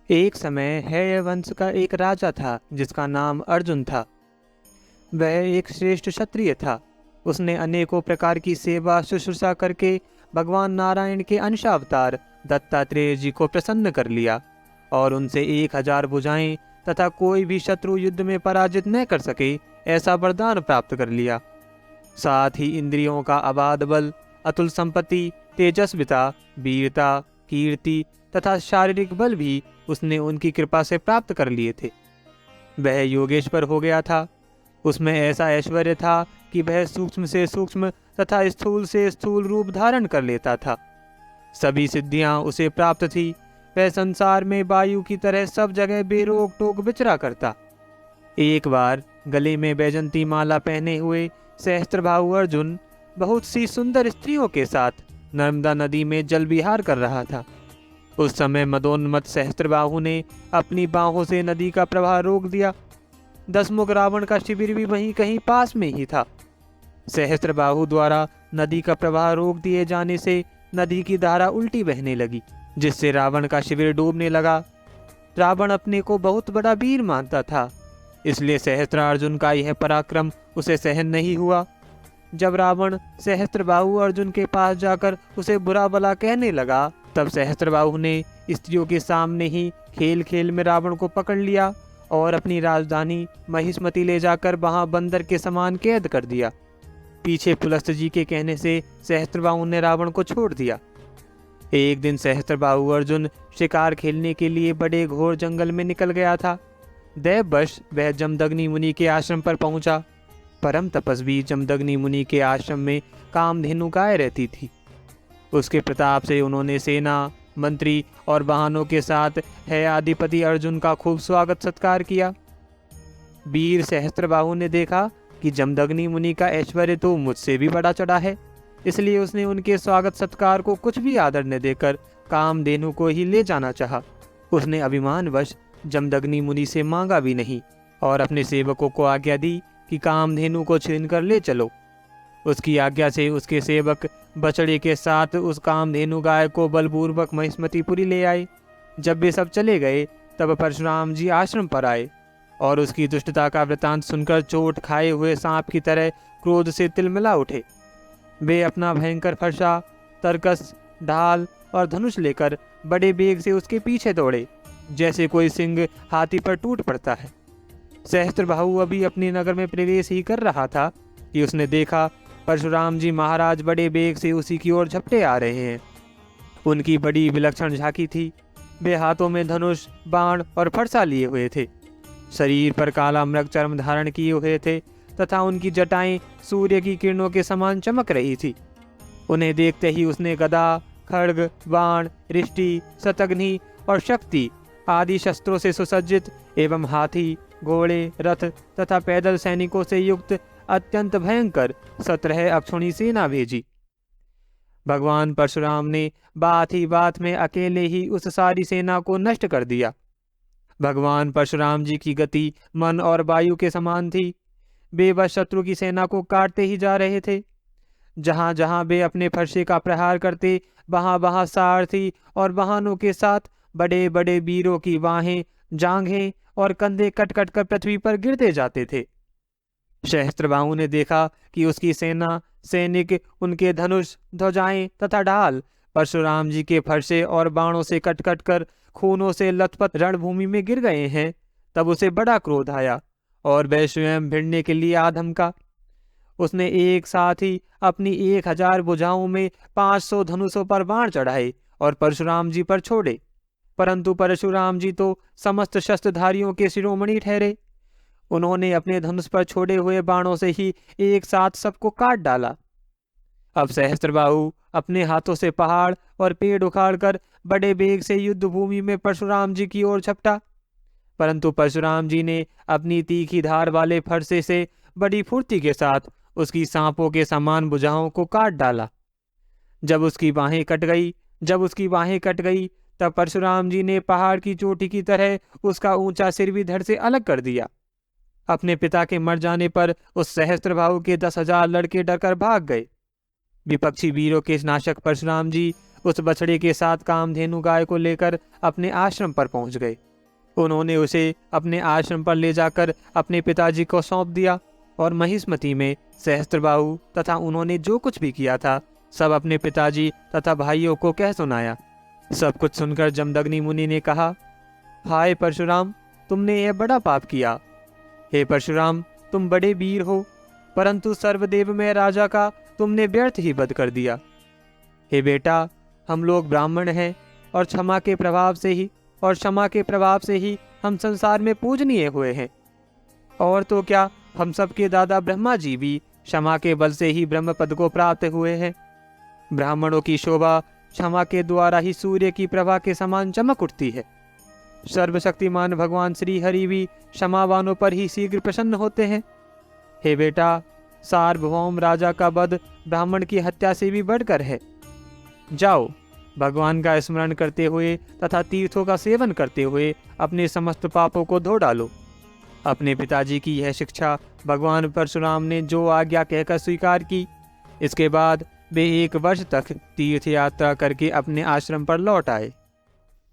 एक समय हैय वंश का एक राजा था जिसका नाम अर्जुन था। वह एक श्रेष्ठ क्षत्रिय था। उसने अनेकों प्रकार की सेवा शुश्रूषा करके भगवान नारायण के अंशावतार दत्तात्रेय जी को प्रसन्न कर लिया और उनसे 1000 भुजाएं तथा कोई भी शत्रु युद्ध में पराजित न कर सके ऐसा वरदान प्राप्त कर लिया। साथ ही इंद्रियों का अबाध बल, अतुल संपत्ति, तेजस्विता, वीरता, कीर्ति तथा शारीरिक बल भी उसने उनकी कृपा से प्राप्त कर लिए थे। वह योगेश्वर हो गया था। उसमें ऐसा ऐश्वर्य था कि वह सूक्ष्म से सूक्ष्म तथा स्थूल से स्थूल रूप धारण कर लेता था। सभी सिद्धियां उसे प्राप्त थी। वह संसार में वायु की तरह सब जगह बेरोक टोक विचरा करता। एक बार गले में बैजंती माला पहने हुए सहस्त्रबाहु अर्जुन बहुत सी सुंदर स्त्रियों के साथ नर्मदा नदी में जल विहार कर रहा था। उस समय मदोन्मत्त सहस्त्रबाहु ने अपनी बाहों से नदी का प्रवाह रोक दिया। दशमुख रावण का शिविर भी वहीं कहीं पास में ही था। सहस्त्रबाहु द्वारा नदी का प्रवाह रोक दिए जाने से नदी की धारा उल्टी बहने लगी, जिससे रावण का शिविर डूबने लगा। रावण अपने को बहुत बड़ा वीर मानता था, इसलिए सहस्त्रार्जुन का यह पराक्रम उसे सहन नहीं हुआ। जब रावण सहस्त्रबाहु अर्जुन के पास जाकर उसे बुरा भला कहने लगा, तब सहस्त्रबाहु ने स्त्रियों के सामने ही खेल खेल में रावण को पकड़ लिया और अपनी राजधानी महिष्मति ले जाकर वहां बंदर के समान कैद कर दिया। पीछे पुलस्त जी के कहने से सहस्त्रबाहु ने रावण को छोड़ दिया। एक दिन सहस्त्रबाहु अर्जुन शिकार खेलने के लिए बड़े घोर जंगल में निकल गया था। दैववश वह जमदग्नि मुनि के आश्रम पर पहुंचा। परम तपस्वी जमदग्नि मुनि के आश्रम में कामधेनु गाय रहती थी। उसके प्रताप से उन्होंने सेना, मंत्री और वाहनों के साथ है आदिपति अर्जुन का खूब स्वागत सत्कार किया। वीर सहस्त्रबाहु ने देखा कि जमदग्नि मुनि का ऐश्वर्य तो मुझसे भी बड़ा चढ़ा है, इसलिए उसने उनके स्वागत सत्कार को कुछ भी आदर न देकर कामधेनु को ही ले जाना चाहा। उसने अभिमानवश जमदग्नि मुनि से मांगा भी नहीं और अपने सेवकों को आज्ञा दी कि कामधेनु को छीनकर ले चलो। उसकी आज्ञा से उसके सेवक बछड़े के साथ उस कामधेनु गाय को बलपूर्वक महिष्मतिपुरी ले आए। जब वे सब चले गए, तब परशुराम जी आश्रम पर आए और उसकी दुष्टता का वृतांत सुनकर चोट खाए हुए सांप की तरह क्रोध से तिलमिला उठे। वे अपना भयंकर फरसा, तरकस, ढाल और धनुष लेकर बड़े वेग से उसके पीछे दौड़े, जैसे कोई सिंह हाथी पर टूट पड़ता है। सहस्त्रबाहु अभी अपने नगर में प्रवेश ही कर रहा था कि उसने देखा परशुराम जी महाराज बड़े वेग से उसी की ओर झपटे आ रहे हैं। उनकी बड़ी विलक्षण झांकी थी। वे हाथों में धनुष, बाण और फरसा लिए हुए थे। शरीर पर काला मृग चर्म धारण किए हुए थे तथा उनकी जटाएं सूर्य की किरणों के समान चमक रही थी। उन्हें देखते ही उसने गदा, खड्ग, बाण, रिष्टि, शतघ्नि और शक्ति आदि शस्त्रों से सुसज्जित एवं हाथी, घोड़े, रथ तथा पैदल सैनिकों से युक्त अत्यंत भयंकर 17 अक्षौणी सेना भेजी। भगवान परशुराम ने बात ही बात में अकेले ही उस सारी सेना को नष्ट कर दिया। भगवान परशुराम जी की गति मन और वायु के समान थी। वे बस शत्रु की सेना को काटते ही जा रहे थे। जहां जहां वे अपने फरसे का प्रहार करते, वहां वहां सारथी और वाहनों के साथ बड़े बड़े वीरों की बाहें, जांघें और कंधे कट कट कर पृथ्वी पर गिरते जाते थे। सहस्त्रबाहु ने देखा कि उसकी सेना, सैनिक, उनके धनुष, ध्वजाएं तथा ढाल परशुराम जी के फरसे और बाणों से कट कट कर खूनों से लथपथ रणभूमि में गिर गए हैं। तब उसे बड़ा क्रोध आया और वह स्वयं भिड़ने के लिए आ धमका। उसने एक साथ ही अपनी 1000 भुजाओं में 500 धनुषों पर बाण चढ़ाए और परशुराम जी पर छोड़े। परंतु परशुराम जी तो समस्त शस्त्रधारियों के शिरोमणि ठहरे। उन्होंने अपने धनुष पर छोड़े हुए बाणों से ही एक साथ सबको काट डाला। अब सहस्त्रबाहु अपने हाथों से पहाड़ और पेड़ उखाड़कर बड़े वेग से युद्ध भूमि में परशुराम जी की ओर झपटा। परंतु परशुराम जी ने अपनी तीखी धार वाले फरसे से बड़ी फुर्ती के साथ उसकी सांपों के समान भुजाओं को काट डाला। जब उसकी बाहें कट गई, तब परशुराम जी ने पहाड़ की चोटी की तरह उसका ऊंचा सिर भी धड़ से अलग कर दिया। अपने पिता के मर जाने पर उस सहस्त्रबाहु के 10,000 लड़के डरकर भाग गए। विपक्षी वीरों के नाशक परशुराम जी उस बछड़े के साथ कामधेनु गाय को लेकर अपने आश्रम पर पहुंच गए। उन्होंने उसे अपने आश्रम पर ले जाकर अपने पिताजी को सौंप दिया और महिष्मती में सहस्त्रबाहु तथा उन्होंने जो कुछ भी किया था सब अपने पिताजी तथा भाइयों को कह सुनाया। सब कुछ सुनकर जमदग्नि मुनि ने कहा, हाय परशुराम, तुमने यह बड़ा पाप किया। हे परशुराम, तुम बड़े वीर हो, परंतु सर्वदेवमय राजा का तुमने व्यर्थ ही वध कर दिया। हे बेटा, हम लोग ब्राह्मण हैं और क्षमा के प्रभाव से ही हम संसार में पूजनीय हुए हैं। और तो क्या, हम सबके दादा ब्रह्मा जी भी क्षमा के बल से ही ब्रह्म पद को प्राप्त हुए हैं। ब्राह्मणों की शोभा क्षमा के द्वारा ही सूर्य की प्रभा के समान चमक उठती है। सर्वशक्तिमान भगवान श्री हरि भी क्षमावानों पर ही शीघ्र प्रसन्न होते हैं। हे बेटा, सार्वभौम राजा का वध ब्राह्मण की हत्या से भी बढ़कर है। जाओ, भगवान का स्मरण करते हुए तथा तीर्थों का सेवन करते हुए अपने समस्त पापों को धो डालो। अपने पिताजी की यह शिक्षा भगवान परशुराम ने जो आज्ञा कहकर स्वीकार की। इसके बाद वे 1 वर्ष तक तीर्थ यात्रा करके अपने आश्रम पर लौट आए।